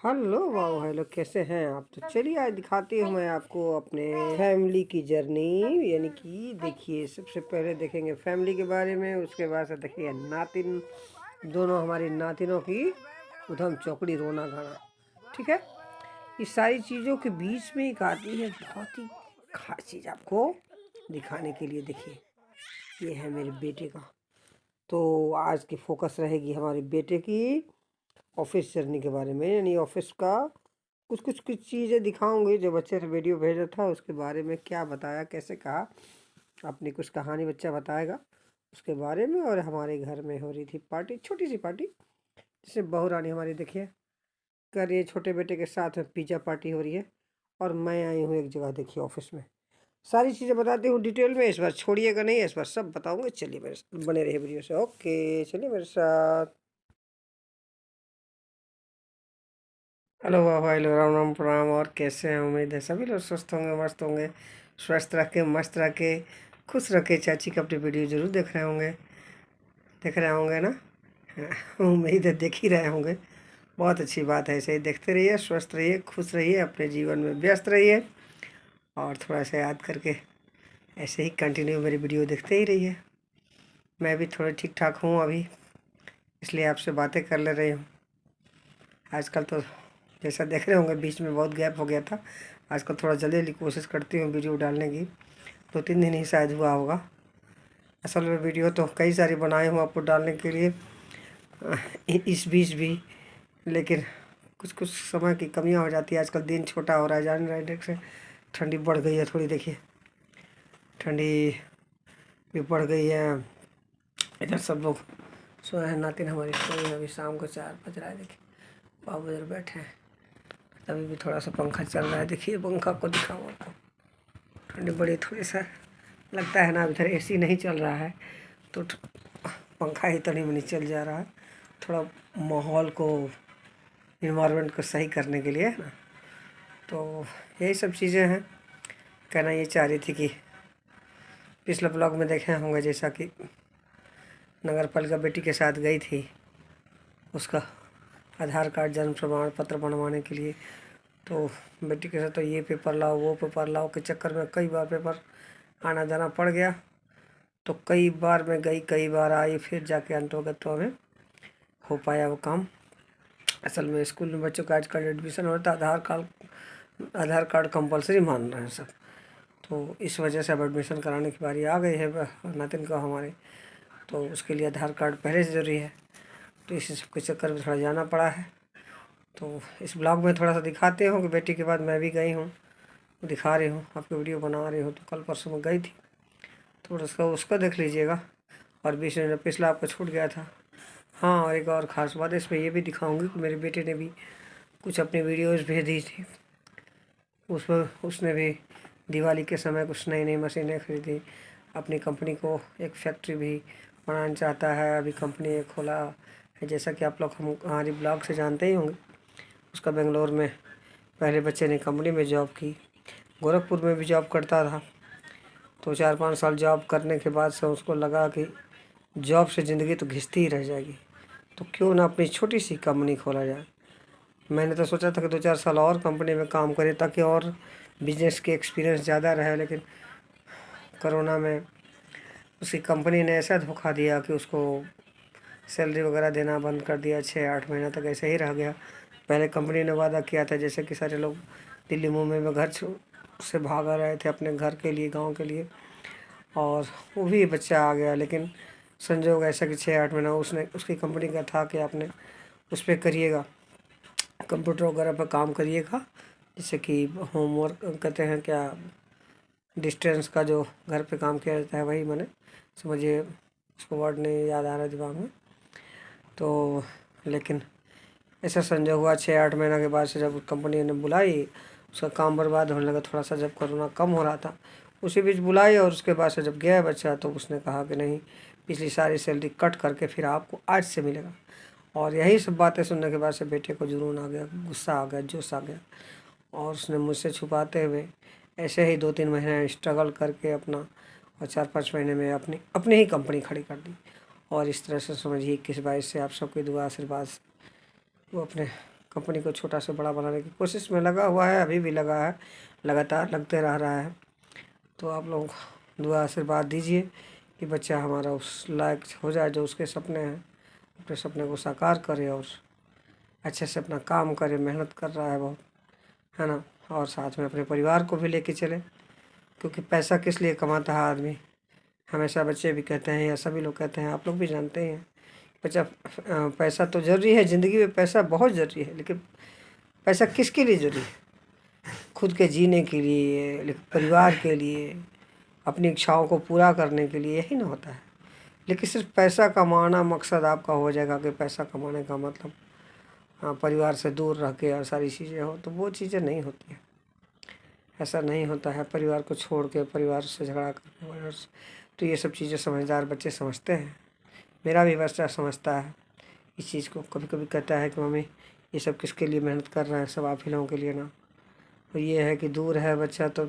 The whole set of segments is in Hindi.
हेलो वाओ हेलो, कैसे हैं आप? तो चलिए आज दिखाती हूँ मैं आपको अपने फैमिली की जर्नी। यानी कि देखिए, सबसे पहले देखेंगे फैमिली के बारे में, उसके बाद से देखिए नातिन, दोनों हमारी नातिनों की उधम चौकड़ी रोना गाना। ठीक है, इस सारी चीज़ों के बीच में एक आती है बहुत ही खास चीज़ आपको दिखाने के लिए। देखिए, ये है मेरे बेटे का। तो आज की फोकस रहेगी हमारे बेटे की ऑफिस जर्नी के बारे में, यानी ऑफिस का कुछ चीज़ें दिखाऊंगी जो बच्चे ने वीडियो भेजा था, उसके बारे में क्या बताया, कैसे कहा, अपनी कुछ कहानी बच्चा बताएगा उसके बारे में। और हमारे घर में हो रही थी पार्टी, छोटी सी पार्टी, जिससे बहू रानी हमारी देखिए कर रही है, छोटे बेटे के साथ में पिज़्ज़ा पार्टी हो रही है। और मैं आई हूँ एक जगह, देखिए ऑफिस में। सारी चीज़ें बताती हूँ डिटेल में, इस बार छोड़िएगा नहीं, इस बार सब बताऊँगे। चलिए मेरे साथ बने रहिए वीडियो से। ओके, चलिए मेरे साथ। हेलो बाबा, हेलो, राम राम, प्रणाम। और कैसे हैं? उम्मीद है सभी लोग स्वस्थ होंगे, मस्त होंगे, स्वस्थ रख के, मस्त रख के, खुश रख के। चाची का अपनी वीडियो जरूर देख रहे होंगे ना? हाँ, उम्मीद है देख ही रहे होंगे। बहुत अच्छी बात है, ऐसे ही देखते रहिए, स्वस्थ रहिए, खुश रहिए, अपने जीवन में व्यस्त रहिए। और थोड़ा सा याद करके ऐसे ही कंटिन्यू मेरी वीडियो देखते ही रहिए। मैं भी थोड़ा ठीक ठाक हूँ अभी, इसलिए आपसे बातें कर ले रही हूँ। आजकल तो जैसा देख रहे होंगे बीच में बहुत गैप हो गया था। आजकल थोड़ा जल्दी जल्दी कोशिश करती हूँ वीडियो डालने की। 2-3 दिन ही शायद हुआ होगा। असल में वीडियो तो कई सारी बनाई हूँ आपको डालने के लिए इस बीच भी, लेकिन कुछ कुछ समय की कमियाँ हो जाती है। आजकल दिन छोटा हो रहा है, जान रहे से ठंडी बढ़ गई है थोड़ी। देखिए ठंडी भी बढ़ गई है। इधर सब लोग सोए हैं, नातिन हमारी सोई है। अभी शाम को 4 बज रहा है। देखिए बाबू इधर बैठे हैं, तभी भी थोड़ा सा पंखा चल रहा है। देखिए पंखा को दिखाऊँ आपको, ठंडी बड़ी थोड़ी सा लगता है ना। इधर एसी नहीं चल रहा है तो पंखा ही तनी मनी चल जा रहा है, थोड़ा माहौल को, इन्वायरमेंट को सही करने के लिए, है ना। तो यही सब चीज़ें हैं। कहना ये चाह रही थी कि पिछले ब्लॉग में देखे होंगे जैसा कि नगर पालिका बेटी के साथ गई थी, उसका आधार कार्ड, जन्म प्रमाण पत्र बनवाने के लिए। तो बेटी के साथ तो ये पेपर लाओ, वो पेपर लाओ के चक्कर में कई बार पेपर आना जाना पड़ गया। तो कई बार मैं गई, कई बार आई, फिर जाके अंतोगत्वा में हो पाया वो काम। असल में स्कूल में बच्चों का आजकल एडमिशन होता है, आधार कार्ड कंपलसरी मान रहे हैं सब। तो इस वजह से अब एडमिशन कराने की बारी आ गई है नातिन का हमारे। तो उसके लिए आधार कार्ड पहले से ज़रूरी है, तो इसी सब के चक्कर में थोड़ा जाना पड़ा है। तो इस ब्लॉग में थोड़ा सा दिखाते हूँ कि बेटी के बाद मैं भी गई हूँ, दिखा रही हूँ, आपको वीडियो बना रही हूँ। तो कल परसों में गई थी, थोड़ा सा उसका देख लीजिएगा। और बीच में पिछला आपको छूट गया था। हाँ, और एक और ख़ास बात है, इसमें ये भी दिखाऊंगी कि मेरे बेटे ने भी कुछ अपनी वीडियोज़ भेज दी थी। उसमें उसने भी दिवाली के समय कुछ नई नई मशीनें खरीदी। अपनी कंपनी को एक फैक्ट्री भी बनाना चाहता है। अभी कंपनी एक खोला है, जैसा कि आप लोग हमारी ब्लॉग से जानते ही होंगे। उसका बेंगलोर में पहले बच्चे ने कंपनी में जॉब की, गोरखपुर में भी जॉब करता था। तो 4-5 साल जॉब करने के बाद से उसको लगा कि जॉब से ज़िंदगी तो घिसती ही रह जाएगी, तो क्यों ना अपनी छोटी सी कंपनी खोला जाए। मैंने तो सोचा था कि 2-4 साल और कंपनी में काम करें ताकि और बिजनेस के एक्सपीरियंस ज़्यादा रहे, लेकिन कोरोना में उसकी कंपनी ने ऐसा धोखा दिया कि उसको सैलरी वगैरह देना बंद कर दिया। 6-8 महीना तक ऐसे ही रह गया। पहले कंपनी ने वादा किया था, जैसे कि सारे लोग दिल्ली मुंबई में घर से भागा रहे थे अपने घर के लिए, गांव के लिए, और वो भी बच्चा आ गया। लेकिन संजोग ऐसा कि 6-8 महीना उसने, उसकी कंपनी का था कि आपने उस पर करिएगा, कंप्यूटर वगैरह पर काम करिएगा, जैसे कि होमवर्क कहते हैं क्या, डिस्टेंस का जो घर पे काम किया जाता है वही, मैंने समझिए, उसको वर्ड नहीं याद आ रहा दिमाग में। तो लेकिन ऐसा संजोग हुआ 6-8 महीना के बाद से जब कंपनी ने बुलाई, उसका काम बर्बाद होने लगा थोड़ा सा, जब कोरोना कम हो रहा था उसी बीच बुलाई। और उसके बाद से जब गया बच्चा तो उसने कहा कि नहीं, पिछली सारी सैलरी कट करके फिर आपको आज से मिलेगा। और यही सब बातें सुनने के बाद से बेटे को जुनून आ गया, गुस्सा आ गया, जोश आ गया। और उसने मुझसे छुपाते हुए ऐसे ही 2-3 महीने स्ट्रगल करके अपना, और 4-5 महीने में अपनी ही कंपनी खड़ी कर दी। और इस तरह से समझिए 21-22 से आप सबकी दुआ आशीर्वाद से वो अपने कंपनी को छोटा से बड़ा बनाने की कोशिश में लगा हुआ है, अभी भी लगा है, लगातार लगते रह रहा है। तो आप लोग दुआ आशीर्वाद दीजिए कि बच्चा हमारा उस लायक हो जाए जो उसके सपने हैं, अपने सपने को साकार करे और अच्छे से अपना काम करे। मेहनत कर रहा है बहुत, है ना, और साथ में अपने परिवार को भी लेके चले, क्योंकि पैसा किस लिए कमाता है आदमी। हमेशा बच्चे भी कहते हैं या सभी लोग कहते हैं, आप लोग भी जानते ही हैं, बच्चा पैसा तो ज़रूरी है, ज़िंदगी में पैसा बहुत ज़रूरी है, लेकिन पैसा किसके लिए ज़रूरी है? खुद के जीने के लिए, लेकिन परिवार के लिए, अपनी इच्छाओं को पूरा करने के लिए, यही ना होता है। लेकिन सिर्फ पैसा कमाना मकसद आपका हो जाएगा कि पैसा कमाने का मतलब परिवार से दूर रह के और सारी चीज़ें हो, तो वो चीज़ें नहीं होती हैं। ऐसा नहीं होता है परिवार को छोड़ के, परिवार से झगड़ा करके। तो ये सब चीज़ें समझदार बच्चे समझते हैं, मेरा भी बच्चा समझता है इस चीज़ को। कभी कभी कहता है कि मम्मी ये सब किसके लिए मेहनत कर रहे हैं, सब आप ही लोगों के लिए ना। तो ये है कि दूर है बच्चा, तो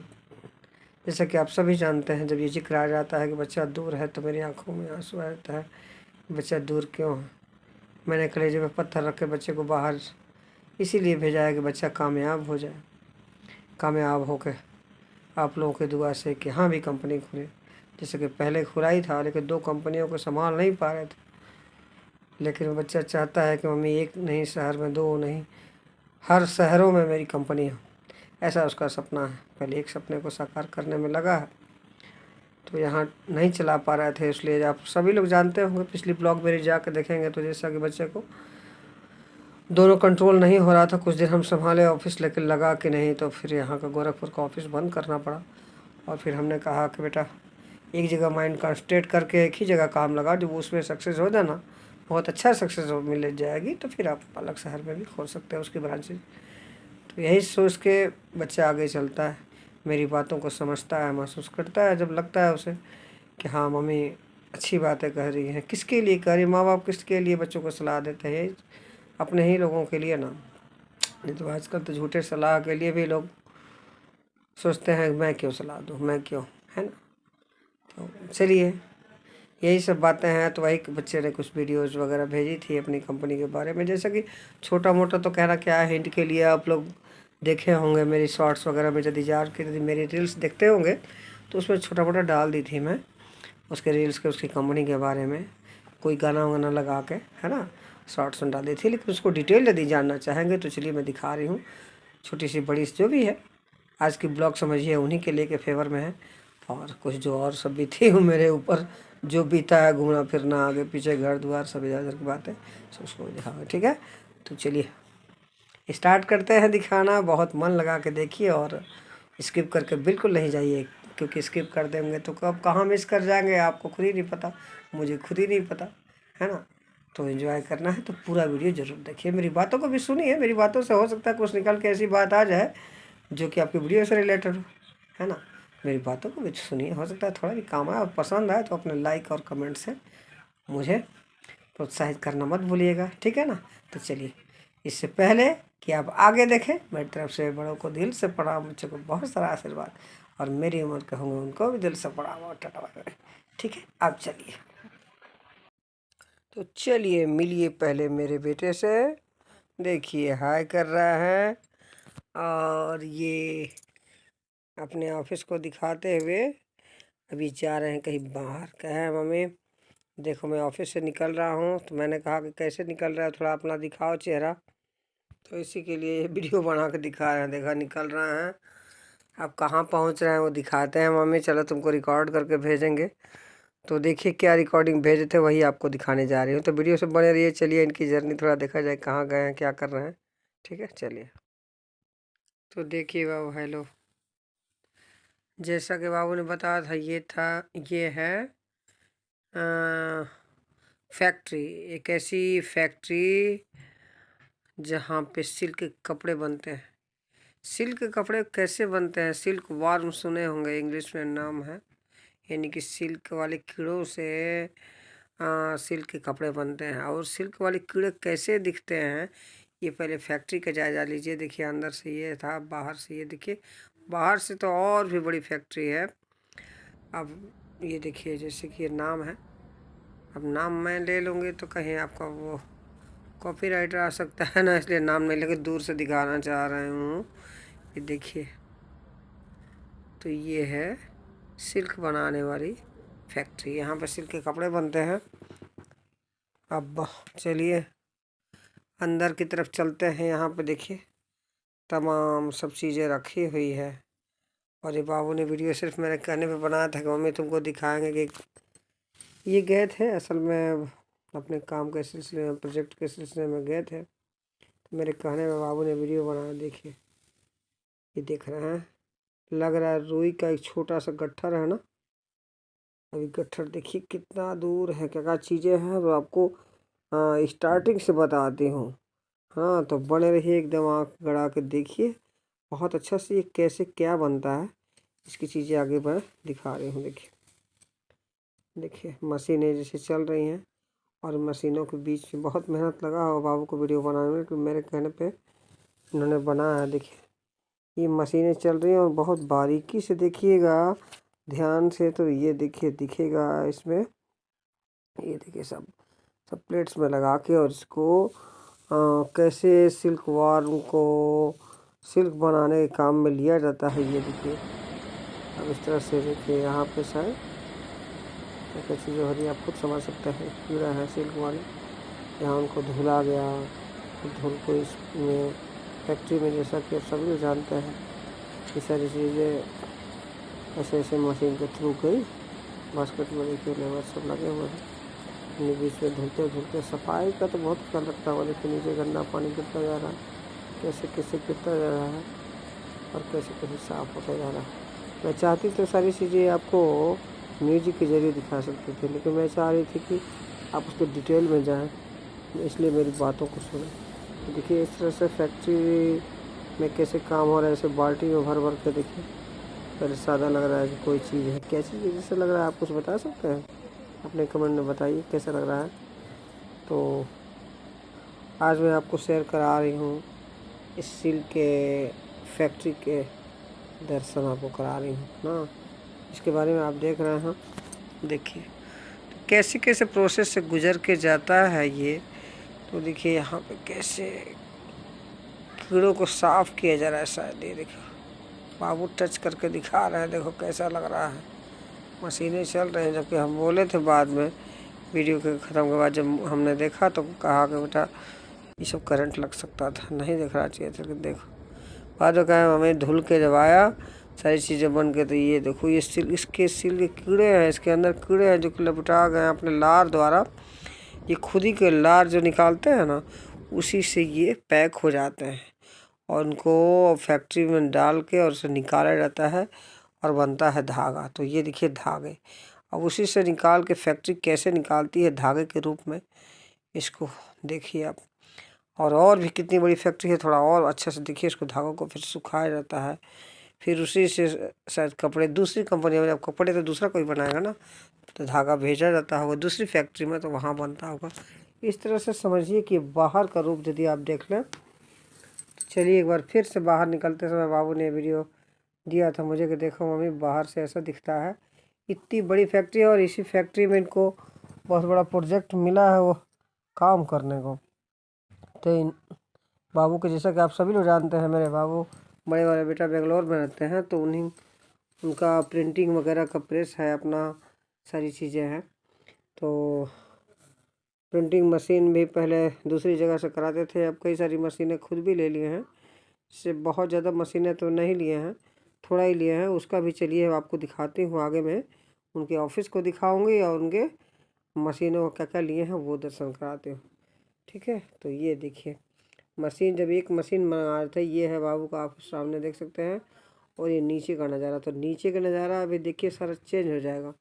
जैसा कि आप सभी जानते हैं, जब ये जिक्र आ जाता है कि बच्चा दूर है तो मेरी आंखों में आंसू आ जाता है। बच्चा दूर क्यों है? मैंने कलेजे में पत्थर रख के बच्चे को बाहर इसीलिए भेजा है कि बच्चा कामयाब हो जाए, कामयाब होकर आप लोगों की दुआ से कि हाँ भी कंपनी खुले। जैसे कि पहले खुला ही था, लेकिन 2 कंपनियों को संभाल नहीं पा रहे थे। लेकिन वो बच्चा चाहता है कि मम्मी एक नहीं शहर में, 2 नहीं, हर शहरों में मेरी कंपनी हो, ऐसा उसका सपना है। पहले एक सपने को साकार करने में लगा है, तो यहाँ नहीं चला पा रहे थे, इसलिए आप सभी लोग जानते होंगे, पिछली ब्लॉग मेरी जाकर देखेंगे तो जैसा कि बच्चे को दोनों कंट्रोल नहीं हो रहा था। कुछ दिन हम संभाले ऑफिस, लेकिन लगा कि नहीं, तो फिर यहाँ का गोरखपुर का ऑफिस बंद करना पड़ा। और फिर हमने कहा कि बेटा एक जगह माइंड कंसंट्रेट करके एक ही जगह काम लगा, जब उसमें सक्सेस हो जाए ना, बहुत अच्छा सक्सेस मिल जाएगी, तो फिर आप अलग शहर में भी खोल सकते हैं उसकी ब्रांचेज। तो यही सोच के बच्चा आगे चलता है, मेरी बातों को समझता है, महसूस करता है, जब लगता है उसे कि हाँ मम्मी अच्छी बातें कह रही हैं। किसके लिए कह रही, माँ बाप किसके लिए बच्चों को सलाह देते हैं? अपने ही लोगों के लिए ना। नहीं तो आजकल तो झूठे सलाह के लिए भी लोग सोचते हैं मैं क्यों सलाह दूँ, मैं क्यों, है ना। तो चलिए यही सब बातें हैं। तो वही बच्चे ने कुछ वीडियोज़ वगैरह भेजी थी अपनी कंपनी के बारे में, जैसा कि छोटा मोटा तो कहना क्या है, हिंट के लिए आप लोग देखे होंगे मेरी शॉर्ट्स वगैरह में, यदि मेरी रील्स देखते होंगे तो उसमें छोटा मोटा डाल दी थी मैं उसके रील्स के, उसकी कंपनी के बारे में, कोई गाना वाना लगा के, है ना, शॉर्ट्स में डाल दी थी। लेकिन उसको डिटेल यदि जानना चाहेंगे तो चलिए मैं दिखा रही हूँ, छोटी सी बड़ी जो भी है। आज की ब्लॉग समझिए उन्हीं के लेके फेवर में है, और कुछ जो और सब भी थी वो मेरे ऊपर जो बीता है, घूमना फिरना, आगे पीछे, घर द्वार, सब इधर उधर की बातें, सब उसको दिखाऊंगा, ठीक है। तो चलिए स्टार्ट करते हैं दिखाना। बहुत मन लगा के देखिए और स्किप करके बिल्कुल नहीं जाइए, क्योंकि स्किप कर देंगे तो कब कहाँ मिस कर जाएंगे आपको खुद ही नहीं पता, मुझे खुद ही नहीं पता, है ना। तो एंजॉय करना है तो पूरा वीडियो ज़रूर देखिए, मेरी बातों को भी सुनिए। मेरी बातों से हो सकता है कुछ निकल के ऐसी बात आ जाए जो कि आपकी वीडियो से रिलेटेड हो, है ना। मेरी बातों को भी सुनिए, हो सकता है थोड़ा भी काम आए और पसंद आए तो अपने लाइक और कमेंट से मुझे प्रोत्साहित करना मत भूलिएगा, ठीक है ना। तो चलिए, इससे पहले कि आप आगे देखें, मेरी तरफ से बड़ों को दिल से प्रणाम, बच्चों को बहुत सारा आशीर्वाद, और मेरी उम्र के होंगे उनको भी दिल से प्रणाम और टाटा, ठीक है। आप चलिए, तो चलिए मिलिए पहले मेरे बेटे से, देखिए हाय कर रहा है, और ये अपने ऑफिस को दिखाते हुए अभी जा रहे हैं कहीं बाहर। कहे हैं मम्मी देखो मैं ऑफिस से निकल रहा हूँ, तो मैंने कहा कि कैसे निकल रहा है, थोड़ा अपना दिखाओ चेहरा। तो इसी के लिए ये वीडियो बना के दिखा रहे हैं, देखा निकल रहे हैं। अब कहाँ पहुँच रहे हैं वो दिखाते हैं मम्मी, चलो तुमको रिकॉर्ड करके भेजेंगे। तो देखिए क्या रिकॉर्डिंग भेजे थे वही आपको दिखाने जा रही हूँ, तो वीडियो से बने रहिए। चलिए इनकी जर्नी थोड़ा देखा जाए, कहाँ गए हैं, क्या कर रहे हैं, ठीक है चलिए। तो देखिए बाबू, हेलो, जैसा कि बाबू ने बताया था, ये है फैक्ट्री, एक ऐसी फैक्ट्री जहाँ पे सिल्क के कपड़े बनते हैं। सिल्क के कपड़े कैसे बनते हैं? सिल्क वार्म सुने होंगे, इंग्लिश में नाम है, यानी कि सिल्क वाले कीड़ों से सिल्क के कपड़े बनते हैं। और सिल्क वाले कीड़े कैसे दिखते हैं, ये पहले फैक्ट्री का जायज़ा लीजिए। देखिए अंदर से ये था, बाहर से ये देखिए, बाहर से तो और भी बड़ी फैक्ट्री है। अब ये देखिए, जैसे कि ये नाम है, अब नाम मैं ले लूँगी तो कहीं आपका वो कॉपीराइटर आ सकता है ना, इसलिए नाम नहीं लेके दूर से दिखाना चाह रहे हूँ। ये देखिए, तो ये है सिल्क बनाने वाली फैक्ट्री। यहाँ पे सिल्क के कपड़े बनते हैं। अब चलिए अंदर की तरफ चलते हैं। यहाँ पे देखिए तमाम सब चीज़ें रखी हुई है। और ये बाबू ने वीडियो सिर्फ मेरे कहने पे बनाया था कि मम्मी तुमको दिखाएंगे कि ये गए थे असल में अपने काम के सिलसिले में, प्रोजेक्ट के सिलसिले में गए थे। तो मेरे कहने पे बाबू ने वीडियो बनाया। देखिए ये देख रहे हैं, लग रहा है रुई का एक छोटा सा गट्ठर है ना। अभी गट्ठर देखिए कितना दूर है, क्या क्या चीज़ें हैं वो आपको स्टार्टिंग से बताती हूँ। हाँ तो बने रहिए, एकदम आँख गड़ा के देखिए बहुत अच्छा से ये कैसे क्या बनता है। इसकी चीज़ें आगे मैं दिखा रही हूँ। देखिए देखिए मशीनें जैसे चल रही हैं, और मशीनों के बीच में बहुत मेहनत लगा हो बाबू को वीडियो बनाने में, तो मेरे कहने पे इन्होंने बनाया है। देखिए ये मशीनें चल रही हैं और बहुत बारीकी से देखिएगा ध्यान से, तो ये देखिए दिखेगा इसमें। ये देखिए सब प्लेट्स में लगा के, और इसको कैसे सिल्क वार्म को सिल्क बनाने के काम में लिया जाता है। ये देखिए अब इस तरह से देखिए यहाँ पे शायद क्या चीज़ें हो रही है, आप खुद समझ सकते हैं। कीड़ा है सिल्क वाले, यहाँ उनको धुला गया। धुल को इसमें फैक्ट्री में, जैसा कि आप सभी लोग जानते हैं, ये सारी चीज़ें ऐसे ऐसे मशीन के थ्रू गई। बास्केट में देखिए लेबर सब लगे हुए हैं, बीच में धुलते धुलते। सफाई का तो बहुत ख्याल रखता हुआ, देखिए नीचे गंदा पानी गिरता जा रहा है, कैसे कैसे गिरता जा रहा है और कैसे कैसे साफ़ होता जा रहा है। मैं चाहती तो सारी चीज़ें आपको म्यूजिक के ज़रिए दिखा सकते थे, लेकिन मैं चाह रही थी कि आप उसके डिटेल में जाएं, इसलिए मेरी बातों को सुनें। तो देखिए इस तरह से फैक्ट्री में कैसे काम हो रहा है। ऐसे बाल्टी में भर भर के देखिए, पहले सादा लग रहा है कि कोई चीज़ है, क्या चीज़ है जैसे लग रहा है। आप कुछ बता सकते हैं? अपने कमेंट में बताइए कैसा लग रहा है। तो आज मैं आपको शेयर करा रही हूँ इस सिल्क के फैक्ट्री के दर्शन आपको करा रही हूँ ना। इसके बारे में आप देख रहे हैं। देखिए तो कैसे कैसे प्रोसेस से गुजर के जाता है ये। तो देखिए यहाँ पे कैसे कीड़ों को साफ़ किया जा रहा है शायद। ये देखिए बाबू टच करके दिखा रहे हैं, देखो कैसा लग रहा है। मशीनें चल रही हैं, जबकि हम बोले थे बाद में वीडियो के ख़त्म के बाद जब हमने देखा तो कहा कि बेटा ये सब करंट लग सकता था, नहीं देखना चाहिए था। कि देखो बाद में कहा हमें धुल के जब आया सारी चीज़ें बन के, तो ये देखो ये इसके सिल के कीड़े हैं, इसके अंदर कीड़े हैं जो कि लपटा गए अपने लार द्वारा। ये खुद ही के लार जो निकालते हैं ना, उसी से ये पैक हो जाते हैं और उनको फैक्ट्री में डाल के और उसे निकाला जाता है और बनता है धागा। तो ये देखिए धागे, अब उसी से निकाल के फैक्ट्री कैसे निकालती है धागे के रूप में, इसको देखिए आप। और भी कितनी बड़ी फैक्ट्री है, थोड़ा और अच्छे से देखिए। इसको धागों को फिर सुखाया जाता है, फिर उसी से शायद कपड़े दूसरी कंपनी में, जब कपड़े तो दूसरा कोई बनाएगा ना, तो धागा भेजा जाता होगा दूसरी फैक्ट्री में, तो वहाँ बनता होगा। इस तरह से समझिए कि बाहर का रूप यदि आप देख लें। तो चलिए एक बार फिर से बाहर निकलते समय बाबू ने वीडियो दिया था मुझे कि देखो मम्मी बाहर से ऐसा दिखता है। इतनी बड़ी फैक्ट्री है और इसी फैक्ट्री में इनको बहुत बड़ा प्रोजेक्ट मिला है वो काम करने को। तो इन बाबू के जैसा कि आप सभी लोग जानते हैं, मेरे बाबू बड़े वाले बेटा बेंगलोर में रहते हैं, तो उनका प्रिंटिंग वगैरह का प्रेस है अपना, सारी चीज़ें हैं। तो प्रिंटिंग मशीन भी पहले दूसरी जगह से कराते थे, अब कई सारी मशीनें खुद भी ले लिए हैं। इससे बहुत ज़्यादा मशीनें तो नहीं लिए हैं, थोड़ा ही लिए हैं। उसका भी चलिए आपको दिखाती हूँ आगे में, उनके ऑफिस को दिखाऊंगी और उनके मशीनों को क्या क्या लिए हैं वो दर्शन कराते हूँ, ठीक है। तो ये देखिए मशीन, जब एक मशीन मंगा रहे थे, ये है बाबू का, आप सामने देख सकते हैं। और ये नीचे का नज़ारा, तो नीचे का नज़ारा अभी देखिए सारा चेंज हो जाएगा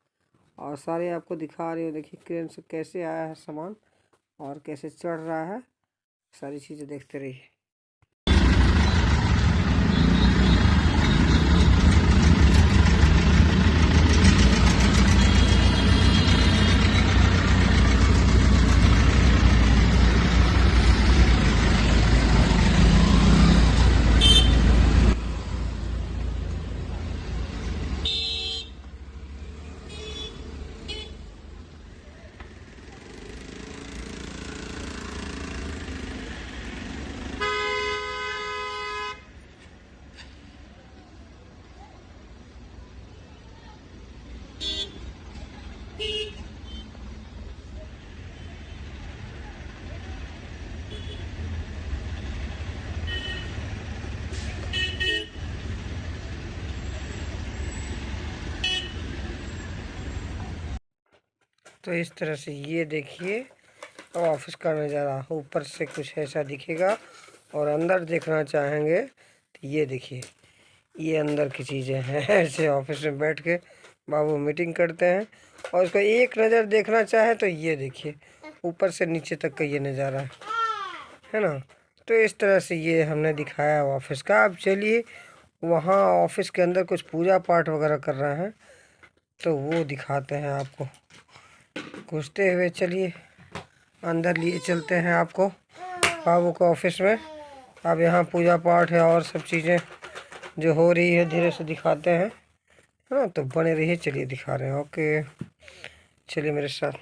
और सारे आपको दिखा रही हूँ। देखिए क्रेन से कैसे आया है सामान और कैसे चढ़ रहा है, सारी चीज़ें देखते रहिए। तो इस तरह से ये देखिए ऑफिस का नज़ारा ऊपर से कुछ ऐसा दिखेगा, और अंदर देखना चाहेंगे तो ये देखिए ये अंदर की चीज़ें हैं। ऐसे ऑफिस में बैठ के बाबू मीटिंग करते हैं। और उसको एक नज़र देखना चाहे तो ये देखिए ऊपर से नीचे तक का ये नज़ारा है ना। तो इस तरह से ये हमने दिखाया ऑफिस का। अब चलिए वहाँ ऑफिस के अंदर कुछ पूजा पाठ वगैरह कर रहे हैं तो वो दिखाते हैं आपको। घुसते हुए चलिए अंदर लिए चलते हैं आपको बाबू को ऑफिस में। अब यहाँ पूजा पाठ है और सब चीज़ें जो हो रही है धीरे से दिखाते हैं, है ना। तो बने रहिए, चलिए दिखा रहे हैं। ओके चलिए मेरे साथ।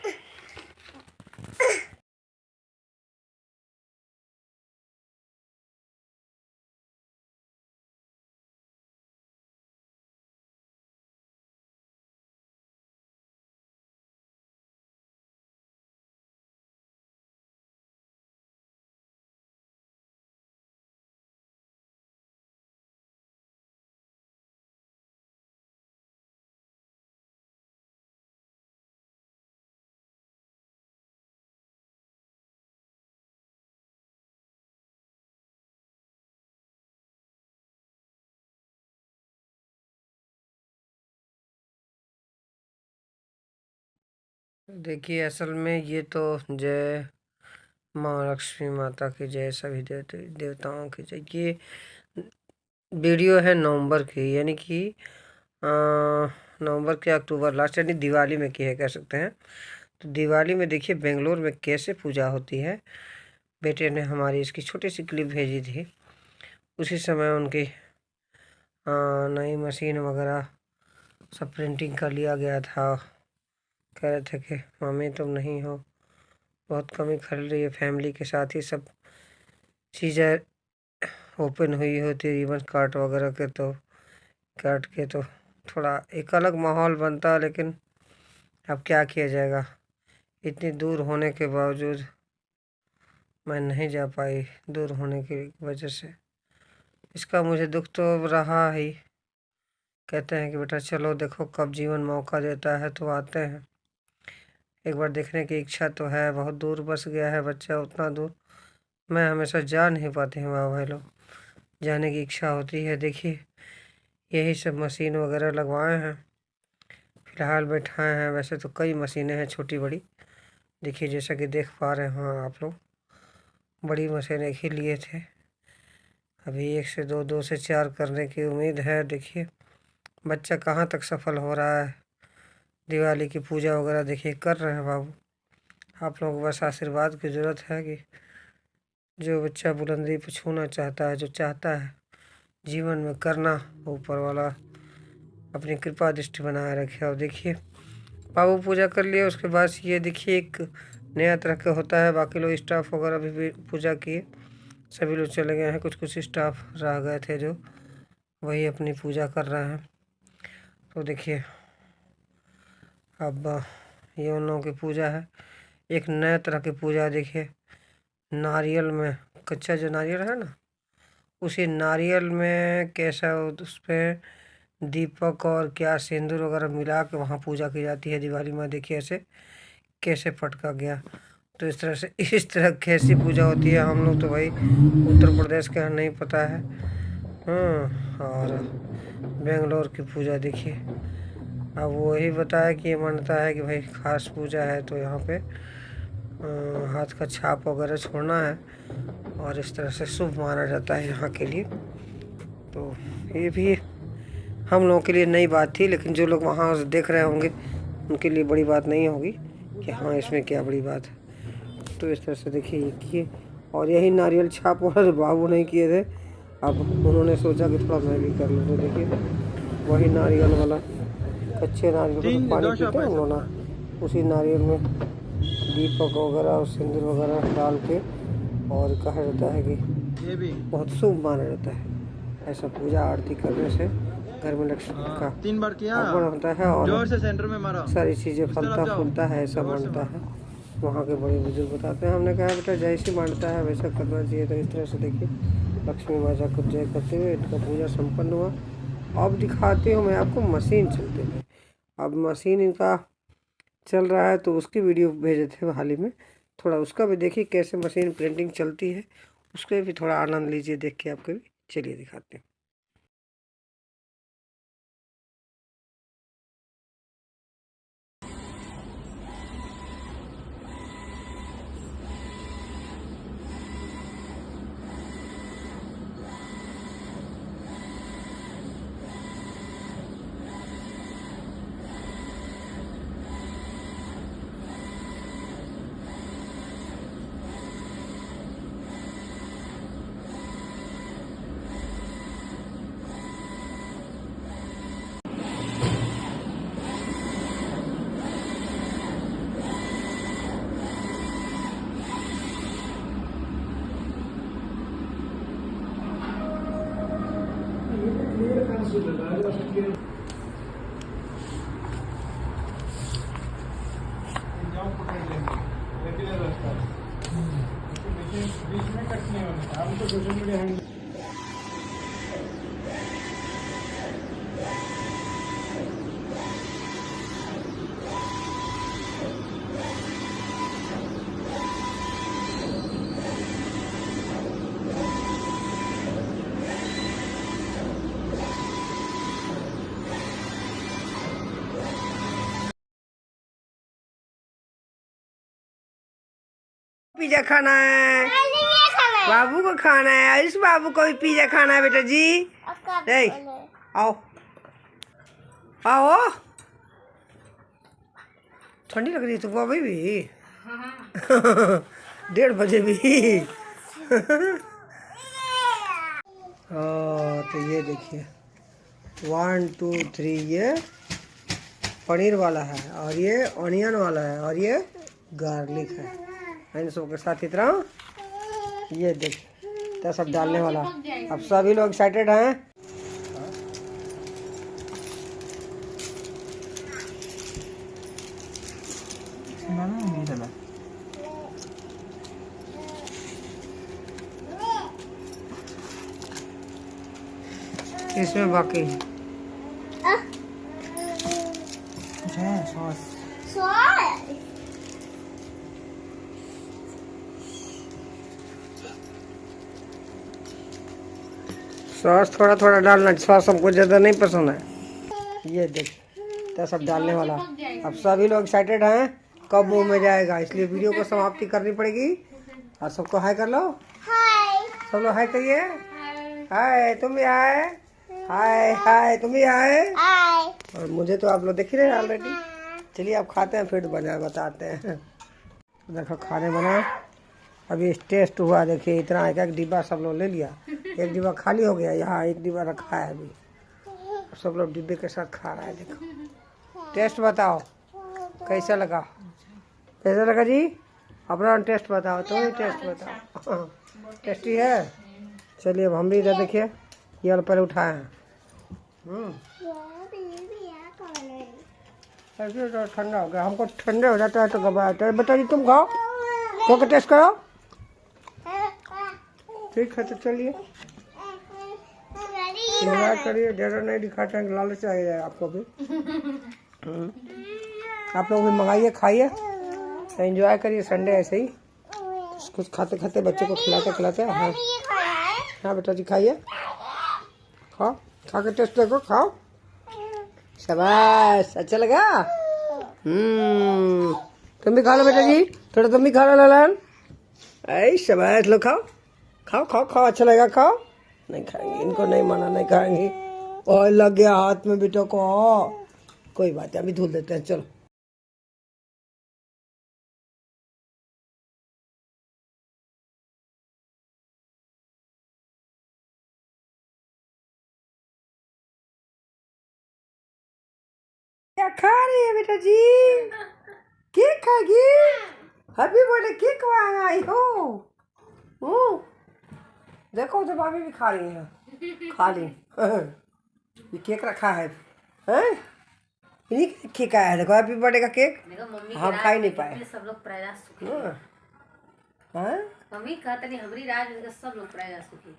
देखिए असल में ये तो जय माँ लक्ष्मी माता की जय, सभी देवताओं की जय। ये वीडियो है नवंबर की, यानी कि नवंबर के अक्टूबर लास्ट, यानी दिवाली में की है कह सकते हैं। तो दिवाली में देखिए बेंगलोर में कैसे पूजा होती है। बेटे ने हमारी इसकी छोटी सी क्लिप भेजी थी। उसी समय उनकी नई मशीन वगैरह सब प्रिंटिंग कर लिया गया था। कह रहे थे कि मम्मी तुम नहीं हो, बहुत कमी खरीद रही है। फैमिली के साथ ही सब चीज़ें ओपन हुई होती, रिबन काट वगैरह के तो काट के तो थोड़ा एक अलग माहौल बनता। लेकिन अब क्या किया जाएगा, इतनी दूर होने के बावजूद मैं नहीं जा पाई, दूर होने की वजह से। इसका मुझे दुख तो रहा ही। कहते हैं कि बेटा चलो देखो कब जीवन मौका देता है तो आते हैं। एक बार देखने की इच्छा तो है, बहुत दूर बस गया है बच्चा, उतना दूर मैं हमेशा जा नहीं पाती हूँ। भाई लोग जाने की इच्छा होती है। देखिए यही सब मशीन वगैरह लगवाए हैं, फिलहाल बैठाए हैं। वैसे तो कई मशीनें हैं छोटी बड़ी, देखिए जैसा कि देख पा रहे हैं आप लोग। बड़ी मशीन एक ही लिए थे, अभी 1 से 2, 2 से 4 करने की उम्मीद है। देखिए बच्चा कहाँ तक सफल हो रहा है। दिवाली की पूजा वगैरह देखिए कर रहे हैं बाबू। आप लोगों को बस आशीर्वाद की ज़रूरत है कि जो बच्चा बुलंदी पर छूना चाहता है, जो चाहता है जीवन में करना, ऊपर वाला अपनी कृपा दृष्टि बनाए रखे। और देखिए बाबू पूजा कर लिए, उसके बाद ये देखिए एक नया तरह का होता है। बाकी लोग स्टाफ वगैरह भी पूजा किए, सभी लोग चले गए हैं। कुछ कुछ स्टाफ रह गए थे जो वही अपनी पूजा कर रहे हैं। तो देखिए अब ये उन लोगों की पूजा है, एक नए तरह की पूजा। देखिए नारियल में, कच्चा जो नारियल है ना, उसी नारियल में कैसा उस पर दीपक और क्या सिंदूर वगैरह मिला के वहाँ पूजा की जाती है दिवाली में। देखिए ऐसे कैसे फटका गया। तो इस तरह से इस तरह कैसी पूजा होती है, हम लोग तो भाई उत्तर प्रदेश के यहाँ नहीं पता है। और बेंगलोर की पूजा देखिए, अब वही बताया कि ये मानता है कि भाई खास पूजा है तो यहाँ पे हाथ का छाप वगैरह छोड़ना है, और इस तरह से शुभ माना जाता है यहाँ के लिए। तो ये भी हम लोगों के लिए नई बात थी, लेकिन जो लोग वहाँ देख रहे होंगे उनके लिए बड़ी बात नहीं होगी कि हाँ इसमें क्या बड़ी बात है। तो इस तरह से देखिए ये किए, और यही नारियल छाप वाला बाबू नहीं किए थे, अब उन्होंने सोचा कि थोड़ा मैं भी कर लूँ। तो देखिए वही नारियल वाला, कच्चे नारियल को पानी पीते हैं वो ना, उसी नारियल में दीपक वगैरह और सिंदूर वगैरह डाल के, और कहा जाता है कि ये भी बहुत शुभ माना जाता है। ऐसा पूजा आरती करने से घर में लक्ष्मी का 3 बार किया आगमन होता है, और जोर से सेंटर में मारा, सारी चीज़ें फलता फूलता है, ऐसा मानता है। वहाँ के बड़े बुजुर्ग बताते हैं। हमने कहा बेटा जैसी मानता है वैसा करना चाहिए। तो इस तरह से देखिए लक्ष्मी माता को जय करते हुए इनका पूजा संपन्न हुआ। अब दिखाती हूँ मैं आपको मशीन चलते हुए। अब मशीन इनका चल रहा है, तो उसकी वीडियो भेजे थे हाल ही में। थोड़ा उसका भी देखिए कैसे मशीन प्रिंटिंग चलती है, उसके भी थोड़ा आनंद लीजिए देख के आपके भी। चलिए दिखाते हैं। पिज्जा खाना है, बाबू को खाना है, आयुष बाबू को भी पिज्जा खाना है बेटा जी। आओ आओ, ठंडी लग रही है तुमको अभी भी? 1:30 बजे भी। तो ये देखिए 1 2 3, ये पनीर वाला है, और ये ऑनियन वाला है, और ये गार्लिक है। इन सबके साथ इतना ये देखिए तो सब डालने वाला। अब सभी लोग एक्साइटेड हैं। इसमें बाकी सॉस सॉस थोड़ा थोड़ा डालना, सॉस हमको ज़्यादा नहीं पसंद है। ये देखिए तो सब डालने वाला। अब सभी लोग एक्साइटेड हैं कब मुंह में जाएगा, इसलिए वीडियो को समाप्ति करनी पड़ेगी। और सबको हाय कर लो, सब लोग हाय करिए। हाय तुम भी हाय, हाय हाय तुम भी हाय। और मुझे तो आप लोग देख ही रहे हैं ऑलरेडी। चलिए अब खाते हैं फिर बताते हैं। देखो खाने बना, अभी टेस्ट हुआ। देखिए इतना एक एक डिब्बा सब लोग ले लिया, एक डिब्बा खाली हो गया, यहाँ एक डिब्बा रखा है अभी, सब लोग डिब्बे के साथ खा रहा है। देखो टेस्ट बताओ कैसा लगा, कैसा लगा जी? अपना टेस्ट बताओ, तुम ही टेस्ट बताओ। टेस्टी है। चलिए अब हम भी इधर देखिए ये वाला पहले उठाए हैं। ऐसे तो ठंडा हो गया, हमको ठंडे हो जाता है तो घबराता है। बेटा जी तुम खाओ, तो टेस्ट करो। ठीक है तो चलिए एंजॉय करिए, ज़्यादा नहीं दिखाते हैं, लालच आ जाए आपको भी। आप लोग भी मंगाइए, खाइए, एंजॉय करिए। संडे ऐसे ही कुछ खाते खाते बच्चे को खिलाते। हाँ हाँ बेटा जी खाइए, खाओ, खा के टेस्ट देखो, खाओ। शाबाश, अच्छा लगा? तुम भी खा लो बेटा जी, थोड़ा तुम भी खा लो ललन। ऐ शाबाश, लो खाओ खाओ खाओ खाओ, अच्छा लगेगा, खाओ। नहीं खाएंगे, इनको नहीं माना, नहीं खाएंगे। और लग गया हाथ में बेटा को, कोई बात है अभी धुल देते हैं, चलो। क्या खा रही है बेटा जी? केक खाएगी? हैप्पी बर्थडे केक आई हो। देखो तो भाभी भी खा रही है, खा ली। ये केक रखा है, हैं? इन्हीं केक आया है, देखो हैप्पी बर्थडे का केक। हम खा ही नहीं पाए। सब लोग प्रयास सुखी। हाँ? मम्मी कहते नहीं हमारी राज में सब लोग प्रयास सुखी।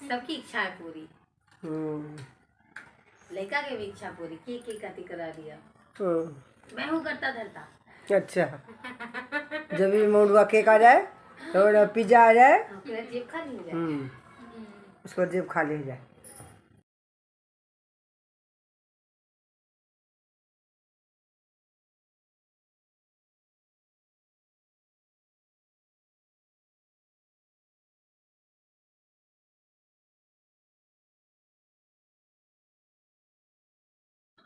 सबकी इच्छाएं पूरी, लड़का के भी इच्छा पूरी, केक कती करा दिया। मैं हूँ करता धरता। अच्छा, जब भी मौडवा केक आ जाए तो पिज्जा आ जाए, फिर जेब खाली हो जाए। उसके बाद जेब खाली हो जाए।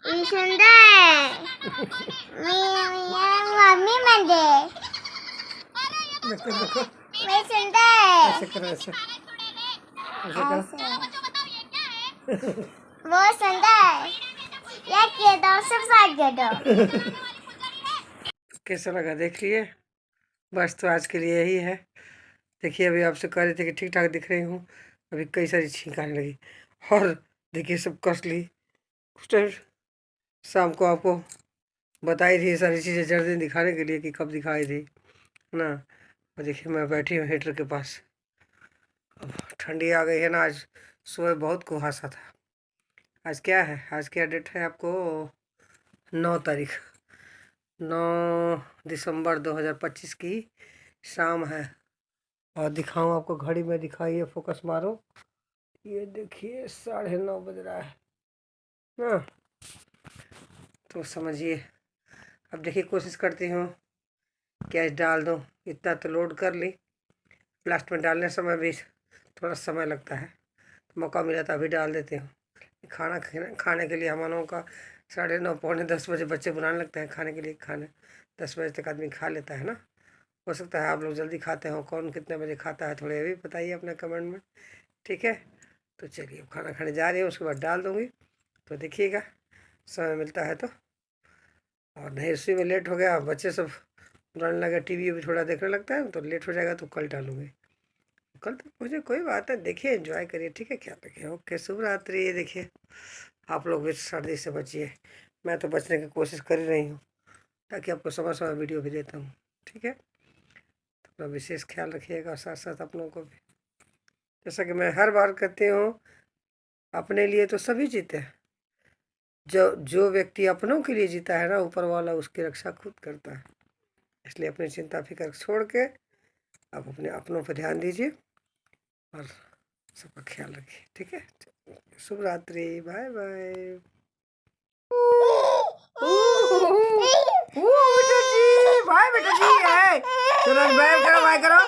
सुंदर मम्मी मंदे देखो देखो, मैं सुंदर ऐसे करो, ऐसे ऐसे करो। वो सुंदर ये किया दो सब साथ दे दो। कैसा लगा देख लिए। बस तो आज के लिए यही है। देखिए अभी आपसे कह रहे थे कि ठीक ठाक दिख रही हूँ, अभी कई सारी छींक आने लगी। और देखिए सब कस ली। उस टाइम शाम को आपको बताई थी ये सारी चीज़ें जर्दी दिखाने के लिए कि कब दिखाई थी ना। और देखिए मैं बैठी हूँ हीटर के पास। अब ठंडी आ गई है ना, आज सुबह बहुत कुहासा था। आज क्या है, आज क्या डेट है आपको, 9 तारीख, 9 दिसंबर 2025 की शाम है। और दिखाऊं आपको घड़ी में, दिखाइए, फोकस मारो, ये देखिए 9:30 बज रहा है ना। तो समझिए, अब देखिए कोशिश करती हूँ कैश डाल दूँ। इतना तो लोड कर ली, लास्ट में डालने समय भी थोड़ा समय लगता है, तो मौका मिला तो अभी डाल देती हूँ। खाना खाने के लिए हम लोगों का 9:30 पौने 10 बजे बच्चे बुलाने लगते हैं खाने के लिए। खाने 10 बजे तक आदमी खा लेता है ना। हो सकता है आप लोग जल्दी खाते हो, कौन कितने बजे खाता है थोड़ा ये भी बताइए अपने कमेंट में, ठीक है। तो चलिए खाना खाने जा रही हूँ, उसके बाद डाल दूँगी, तो देखिएगा समय मिलता है तो। और नहीं उसी में लेट हो गया, बच्चे सब बुलाने लगे, टीवी भी थोड़ा देखने लगता है, तो लेट हो जाएगा तो कल डालूँगी। कल तक मुझे कोई बात है, देखिए एंजॉय करिए, ठीक है, क्या रखिए। ओके, शुभ रात्रि। ये देखिए आप लोग भी सर्दी से बचिए, मैं तो बचने की कोशिश कर ही रही हूँ, ताकि आपको समय समय वीडियो भी देता हूँ, ठीक है। तो अपना विशेष ख्याल रखिएगा, साथ साथ अपनों को भी। जैसा कि मैं हर बार कहती हूँ, अपने लिए तो सभी जीते हैं। जो जो व्यक्ति अपनों के लिए जीता है ना, ऊपर वाला उसकी रक्षा खुद करता है। इसलिए अपनी चिंता फिक्र छोड़ के आप अपने अपनों पर ध्यान दीजिए और सबका ख्याल रखिए, ठीक है। शुभ रात्रि, बाय बाय। बेटा जी, बाय बेटा जी, है चलो बाय करो, बाय करो,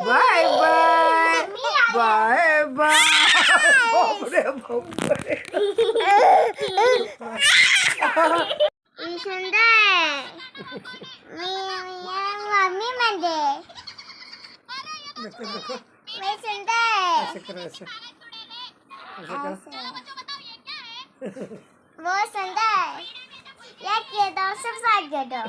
बाय बाय बाय बाय। बाप रे बाप रे। सुंदर मम्मी मंदे देखो देखो, मैं सुंदर ऐसे करो, ऐसे ऐसे करो। वो सुंदर ये किया दो सब साथ दे दो।